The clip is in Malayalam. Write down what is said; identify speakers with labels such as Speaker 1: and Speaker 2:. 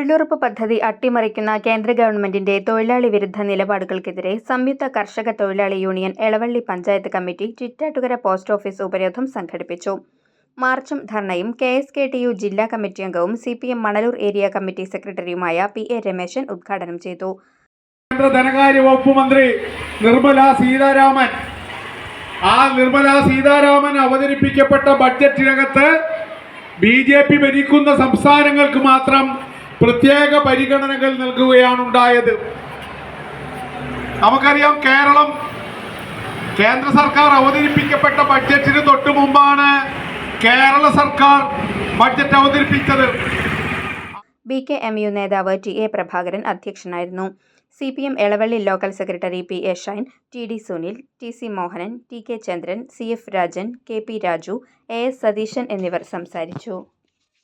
Speaker 1: തൊഴിലുറപ്പ് പദ്ധതി അട്ടിമറിക്കുന്ന കേന്ദ്ര ഗവൺമെന്റിന്റെ തൊഴിലാളി വിരുദ്ധ നിലപാടുകൾക്കെതിരെ സംയുക്ത കർഷക തൊഴിലാളി union Elavally panchayat committee Chittattukara post office ഉപരോധം സംഘടിപ്പിച്ചു. മാർച്ചും ധർണയും KSKTU ജില്ലാ കമ്മിറ്റി അംഗവും CPM മണലൂർ ഏരിയ കമ്മിറ്റി സെക്രട്ടറിയുമായ PA രമേശൻ ഉദ്ഘാടനം ചെയ്തു.
Speaker 2: കേന്ദ്ര ധനകാര്യ വകുപ്പ് മന്ത്രി നിർമ്മലാ സീതാരാമൻ അവതരിപ്പിക്കപ്പെട്ട ബഡ്ജറ്റിനകത്ത് BJP ഭരിക്കുന്ന സംസ്ഥാനങ്ങൾക്ക് മാത്രം പ്രത്യേക പരിഗണനകൾ നൽകുകയാണ് ഉണ്ടായത്. നമുക്കറിയാം, കേന്ദ്ര സർക്കാർ അവതരിപ്പിക്കപ്പെട്ട ബഡ്ജറ്റിന് തൊട്ടു മുമ്പാണ് കേരള സർക്കാർ ബഡ്ജറ്റ് അവതരിപ്പിച്ചത്.
Speaker 1: BKMU നേതാവ് TA പ്രഭാകരൻ അധ്യക്ഷനായിരുന്നു. CPM Elavally local secretary PA Shine, TD Sunil, TC Mohanan, TK ചന്ദ്രൻ, CF Rajan, KP Raju, AS Satheesan എന്നിവർ സംസാരിച്ചു.